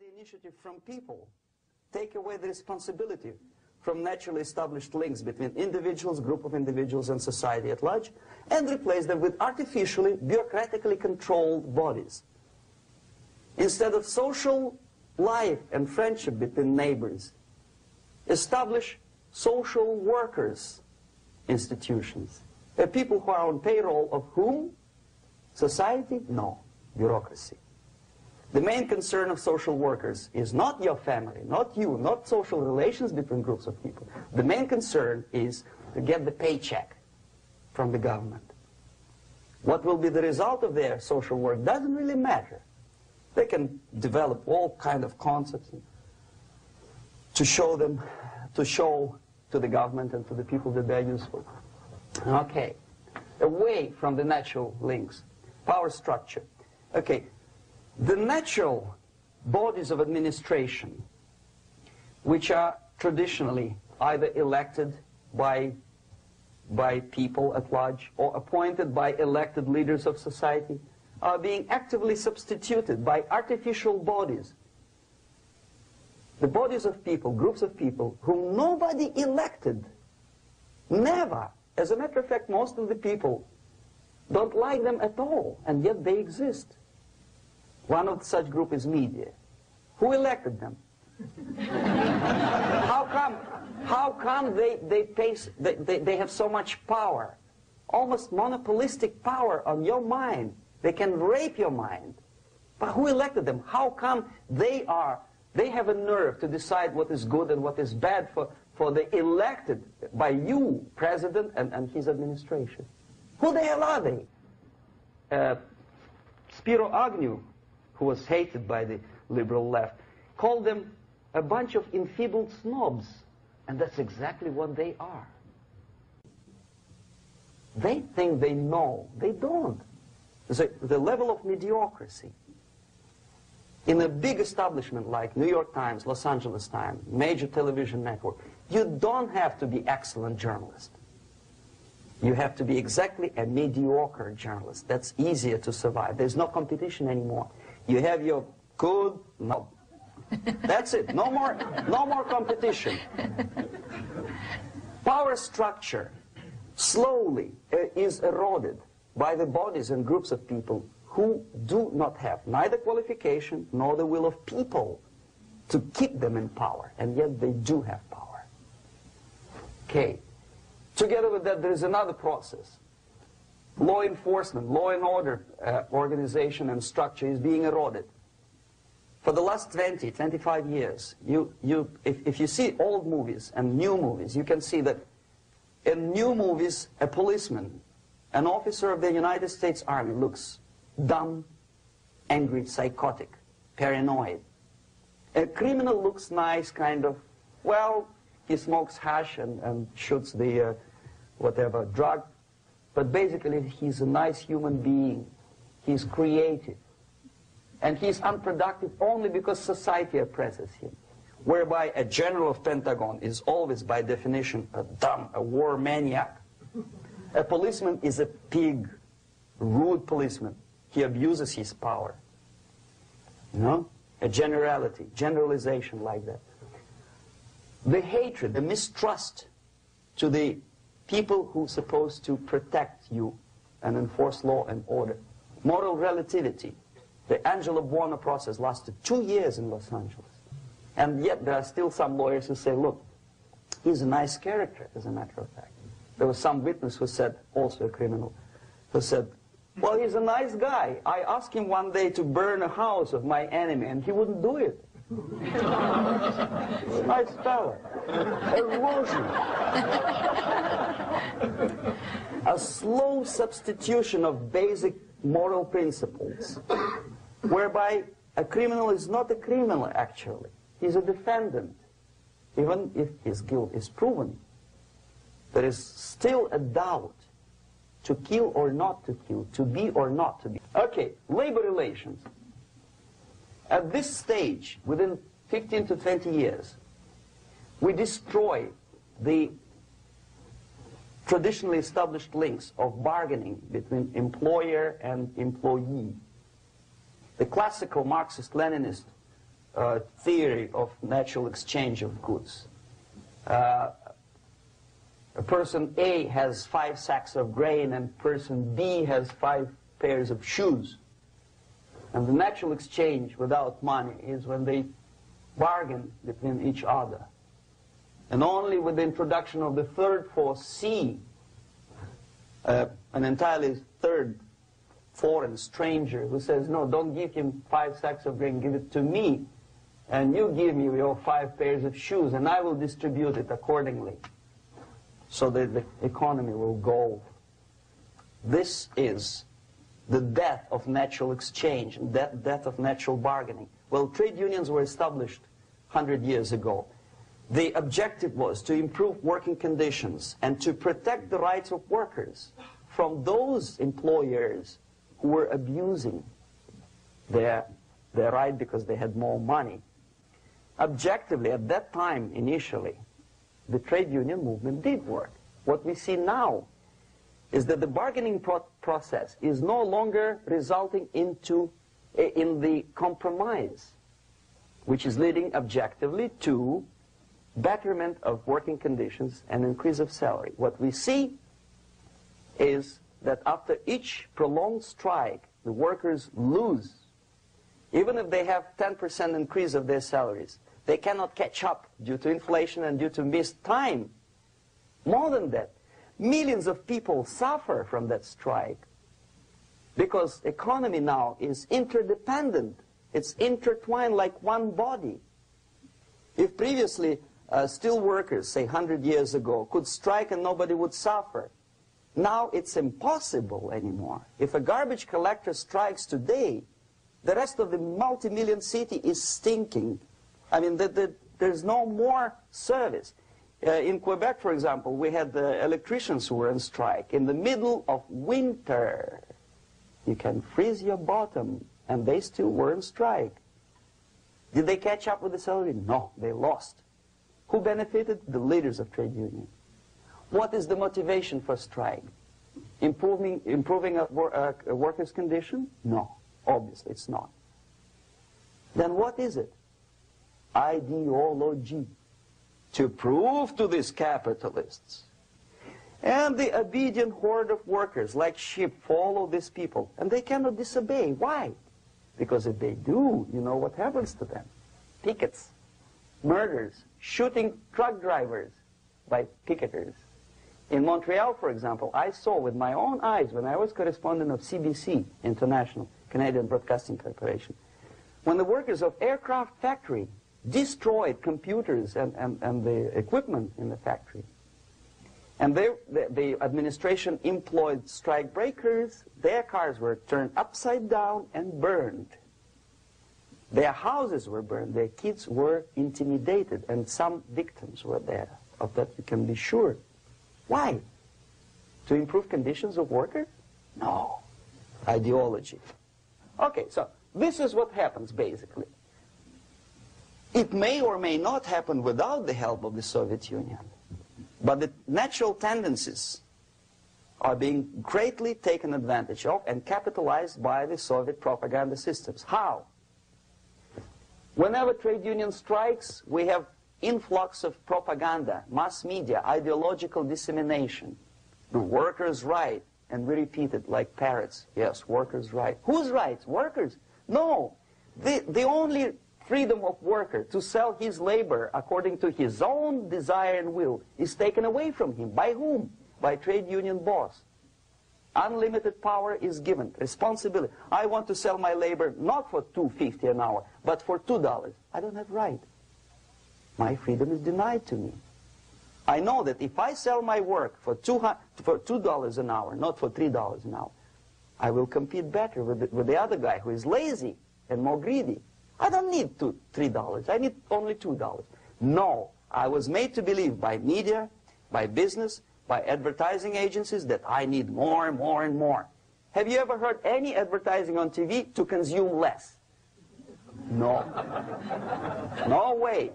the initiative from people, take away the responsibility from naturally established links between individuals, group of individuals, and society at large, and replace them with artificially, bureaucratically controlled bodies. Instead of social life and friendship between neighbors, establish social workers institutions. The people who are on payroll of whom? Society? No. Bureaucracy. The main concern of social workers is not your family, not you, not social relations between groups of people. The main concern is to get the paycheck from the government. What will be the result of their social work doesn't really matter. They can develop all kind of concepts to show to the government and to the people that they're useful. Okay, away from the natural links, power structure. Okay, the natural bodies of administration, which are traditionally either elected by people at large or appointed by elected leaders of society, are being actively substituted by artificial bodies. The bodies of people, groups of people, whom nobody elected. Never. As a matter of fact, most of the people don't like them at all, and yet they exist. One of such group is media. Who elected them? How come they have so much power? Almost monopolistic power on your mind. They can rape your mind. But who elected them? How come they have a nerve to decide what is good and what is bad for the elected by you, president, and his administration? Who the hell are they? Spiro Agnew, who was hated by the liberal left, called them a bunch of enfeebled snobs. And that's exactly what they are. They think they know. They don't. The level of mediocrity in a big establishment like New York Times, Los Angeles Times, major television network, you don't have to be excellent journalist. You have to be exactly a mediocre journalist. That's easier to survive. There's no competition anymore. You have your good, no. That's it. No more competition. Power structure slowly is eroded by the bodies and groups of people who do not have neither qualification nor the will of people to keep them in power, and yet they do have power. Okay. Together with that, there is another process. Law enforcement, law and order organization and structure is being eroded. For the last 20, 25 years, if you see old movies and new movies, you can see that in new movies, a policeman, an officer of the United States Army looks dumb, angry, psychotic, paranoid. A criminal looks nice, kind of, well, he smokes hash and shoots the whatever drug, but basically he's a nice human being. He's creative. And he's unproductive only because society oppresses him. Whereby a general of Pentagon is always, by definition, a war maniac. A policeman is a pig, rude policeman. He abuses his power. You know? A generalization like that. The hatred, the mistrust to the people who are supposed to protect you and enforce law and order. Moral relativity. The Angelo Buono process lasted 2 years in Los Angeles. And yet there are still some lawyers who say, look, he's a nice character, as a matter of fact. There was some witness who said, also a criminal, who said, well, he's a nice guy. I asked him one day to burn a house of my enemy, and he wouldn't do it. Nice fella. Erosion. A slow substitution of basic moral principles, whereby a criminal is not a criminal, actually. He's a defendant. Even if his guilt is proven, there is still a doubt to kill or not to kill, to be or not to be. Okay, labor relations. At this stage, within 15 to 20 years, we destroy the traditionally established links of bargaining between employer and employee. The classical Marxist-Leninist theory of natural exchange of goods. Person A has 5 sacks of grain and person B has 5 pairs of shoes. And the natural exchange without money is when they bargain between each other. And only with the introduction of the third force, C, an entirely third foreign stranger who says, no, don't give him 5 sacks of grain, give it to me. And you give me your 5 pairs of shoes, and I will distribute it accordingly, so that the economy will go. This is the death of natural exchange, death of natural bargaining. Well, trade unions were established 100 years ago. The objective was to improve working conditions and to protect the rights of workers from those employers who were abusing their right because they had more money. Objectively, at that time, initially, the trade union movement did work. What we see now is that the bargaining process is no longer resulting in the compromise, which is leading objectively to betterment of working conditions and increase of salary. What we see is that after each prolonged strike, the workers lose. Even if they have 10% increase of their salaries, they cannot catch up due to inflation and due to missed time. More than that, millions of people suffer from that strike because economy now is interdependent. It's intertwined like one body. If previously steel workers, say 100 years ago, could strike and nobody would suffer, now it's impossible anymore. If a garbage collector strikes today, the rest of the multi-million city is stinking. I mean, there's no more service. In Quebec, for example, we had the electricians who were on strike in the middle of winter. You can freeze your bottom, and they still were on strike. Did they catch up with the salary? No, they lost. Who benefited? The leaders of trade unions. What is the motivation for strike? Improving a worker's condition? No, obviously it's not. Then what is it? Ideology. To prove to these capitalists. And the obedient horde of workers, like sheep, follow these people. And they cannot disobey. Why? Because if they do, you know what happens to them. Pickets, murders, shooting truck drivers by picketers. In Montreal, for example, I saw with my own eyes when I was correspondent of CBC International, Canadian Broadcasting Corporation, when the workers of aircraft factory destroyed computers and the equipment in the factory. And the administration employed strike breakers. Their cars were turned upside down and burned. Their houses were burned. Their kids were intimidated. And some victims were there. Of that you can be sure. Why? To improve conditions of workers? No. Ideology. Okay, so this is what happens basically. It may or may not happen without the help of the Soviet Union. But the natural tendencies are being greatly taken advantage of and capitalized by the Soviet propaganda systems. How? Whenever trade union strikes, we have influx of propaganda, mass media, ideological dissemination. The workers' right, and we repeat it like parrots. Yes, workers' right. Whose rights? Workers? No. The only freedom of worker to sell his labor according to his own desire and will is taken away from him. By whom? By trade union boss. Unlimited power is given. Responsibility. I want to sell my labor not for $2.50 an hour, but for $2. I don't have right. My freedom is denied to me. I know that if I sell my work for $2 an hour, not for $3 an hour, I will compete better with the other guy who is lazy and more greedy. I don't need $3. I need only $2. No, I was made to believe by media, by business, by advertising agencies that I need more and more and more. Have you ever heard any advertising on TV to consume less? No. No way.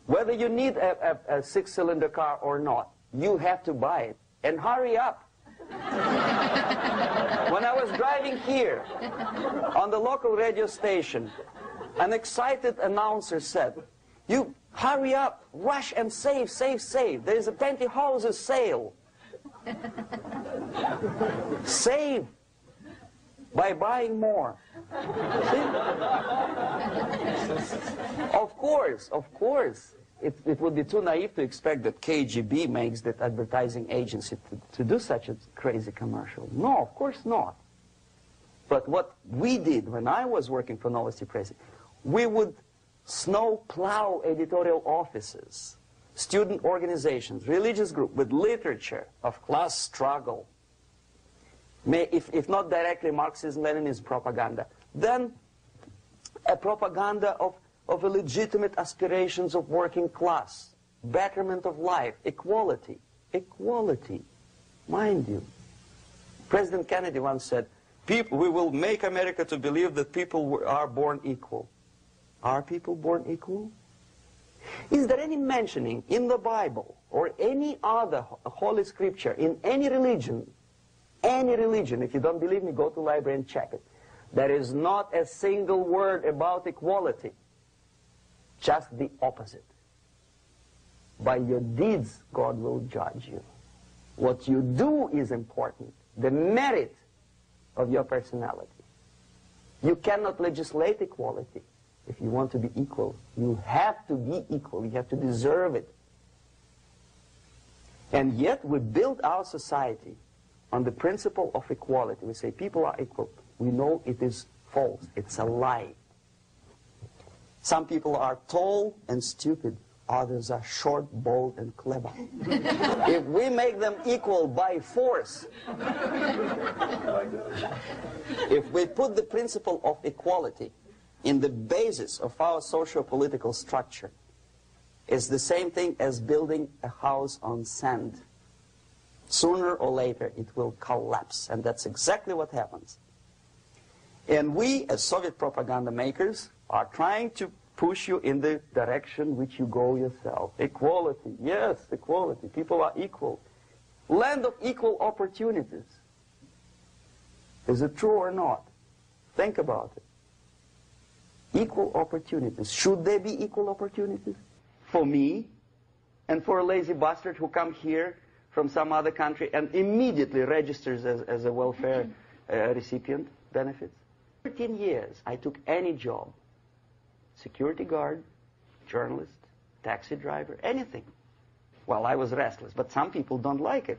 Whether you need a 6-cylinder car or not, you have to buy it. And hurry up. When I was driving here on the local radio station, An excited announcer said, "You hurry up, rush and save, save, save. There is a pantyhose sale. Save by buying more." See? Of course. It would be too naive to expect that KGB makes that advertising agency to do such a crazy commercial. No, of course not. But what we did when I was working for Novosti Press, we would snow plow editorial offices, student organizations, religious groups with literature of class struggle, if not directly Marxism-Leninism propaganda, then a propaganda of a legitimate aspirations of working class, betterment of life, equality, mind you. President Kennedy once said, we will make America to believe that people are born equal. Are people born equal? Is there any mentioning in the Bible or any other holy scripture in any religion, if you don't believe me, go to the library and check it, there is not a single word about equality. Just the opposite. By your deeds, God will judge you. What you do is important. The merit of your personality. You cannot legislate equality. If you want to be equal, you have to be equal. You have to deserve it. And yet we build our society on the principle of equality. We say people are equal. We know it is false. It's a lie. Some people are tall and stupid. Others are short, bold, and clever. If we make them equal by force, if we put the principle of equality in the basis of our socio-political structure, it's the same thing as building a house on sand. Sooner or later, it will collapse, and that's exactly what happens. And we, as Soviet propaganda makers, are trying to push you in the direction which you go yourself. Equality, yes, equality. People are equal. Land of equal opportunities. Is it true or not? Think about it. Equal opportunities. Should there be equal opportunities? For me, and for a lazy bastard who come here from some other country and immediately registers as a welfare recipient benefits? 13 years, I took any job. Security guard, journalist, taxi driver, anything. Well, I was restless, but some people don't like it.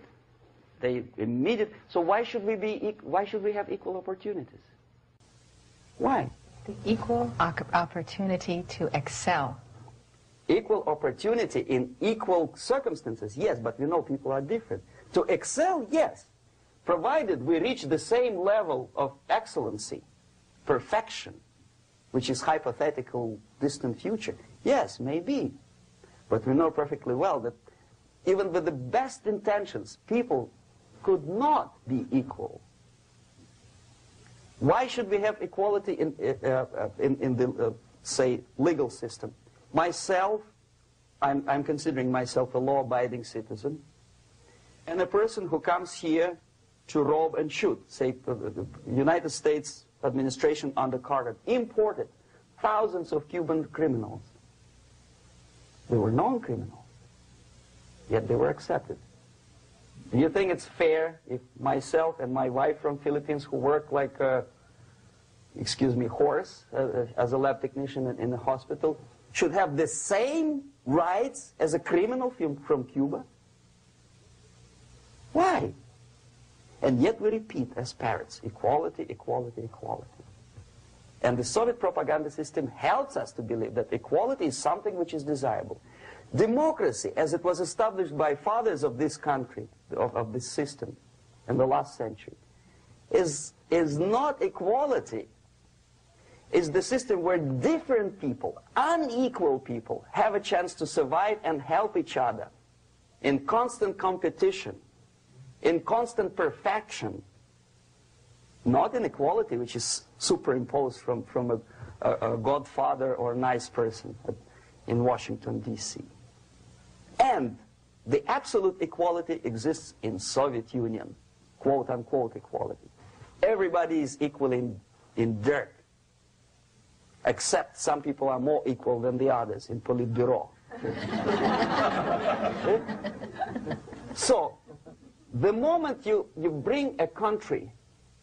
They immediately. So why should we have equal opportunities? Why? The equal opportunity to excel. Equal opportunity in equal circumstances, yes, but we know people are different. To excel, yes, provided we reach the same level of excellency, perfection, which is hypothetical, distant future. Yes, maybe. But we know perfectly well that even with the best intentions, people could not be equal. Why should we have equality in the, say, legal system? Myself, I'm considering myself a law-abiding citizen, and a person who comes here to rob and shoot, say, the United States administration under Carter imported thousands of Cuban criminals. They were non-criminals, yet they were accepted. Do you think it's fair if myself and my wife from Philippines, who work like a, excuse me, horse as a lab technician in the hospital, should have the same rights as a criminal from Cuba? Why? And yet we repeat as parrots, equality, equality, equality. And the Soviet propaganda system helps us to believe that equality is something which is desirable. Democracy, as it was established by fathers of this country, of this system in the last century, is not equality. It's the system where different people, unequal people, have a chance to survive and help each other in constant competition, in constant perfection, not in equality, which is superimposed from a godfather or a nice person in Washington, D.C. And the absolute equality exists in Soviet Union, quote-unquote equality. Everybody is equal in dirt. except some people are more equal than the others in Politburo. So, the moment you bring a country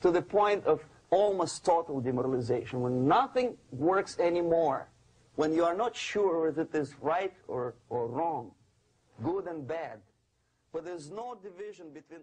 to the point of almost total demoralization, when nothing works anymore, when you are not sure whether it is right or wrong, good and bad, but there's no division between